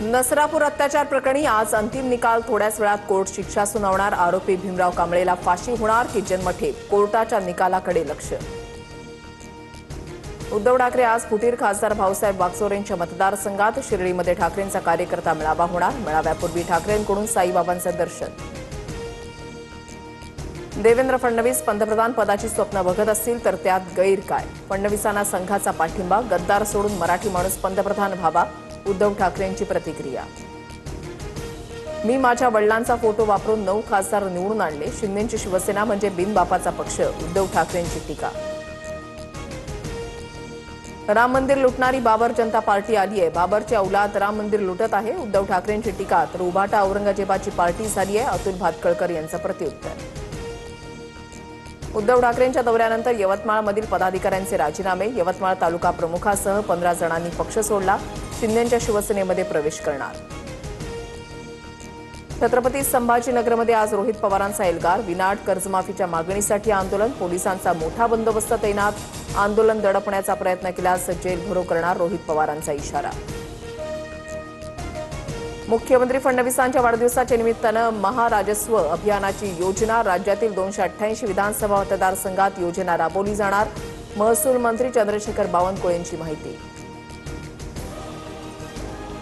नसरापूर अत्याचार प्रकरणी आज अंतिम निकाल. थोड्याच वेळात कोर्ट शिक्षा सुनावणार. आरोपी भीमराव कांबळेला फाशी होणार की जन्मठेप? कोर्टाच्या निकालाकडे लक्ष. उद्धव ठाकरे आज फुटीर खासदार भाऊसाहेब वागचौरेंच्या मतदारसंघात. शिर्डीमध्ये ठाकरेंचा कार्यकर्ता मेळावा होणार. मेळाव्यापूर्वी ठाकरेंकडून साईबाबांचं दर्शन. देवेंद्र फडणवीस पंतप्रधान पदाची स्वप्न बघत असतील तर त्यात गैर काय? फडणवीसांना संघाचा पाठिंबा. गद्दार सोडून मराठी माणूस पंतप्रधान व्हावा. उद्धव ठाकरेंची प्रतिक्रिया. मी माझ्या वडिलांचा फोटो वापरून 9 खासदार निवडून आणले. शिंदेची शिवसेना म्हणजे बिनबापाचा पक्ष. उद्धव ठाकरेंची टीका. राम मंदिर लुटणारी बाबर जनता पार्टी आली आहे. बाबरची औलाद राम मंदिर लुटत आहे. उद्धव ठाकरेंची टीका. तर उभाटा औरंगजेबाची पार्टी झाली आहे. अतुल भातखळकर यांचं प्रत्युत्तर. उद्धव ठाकरेंच्या दौऱ्यानंतर यवतमाळमधील पदाधिकाऱ्यांचे राजीनामे. यवतमाळ तालुका प्रमुखासह 15 जणांनी पक्ष सोडला. शिंदेच्या शिवसेनेमध्ये प्रवेश करणार. छत्रपती संभाजीनगरमध्ये आज रोहित पवारांचा एल्गार. विनाट कर्जमाफीच्या मागणीसाठी आंदोलन. पोलिसांचा मोठा बंदोबस्त तैनात. आंदोलन दडपण्याचा प्रयत्न केल्यास जेल भरो करणार. रोहित पवारांचा इशारा. मुख्यमंत्री फडणवीसांच्या वाढदिवसाच्या निमित्तानं महाराजस्व अभियानाची योजना. राज्यातील 288 विधानसभा मतदारसंघात योजना राबवली जाणार. महसूल मंत्री चंद्रशेखर बावनकुळेंची माहिती.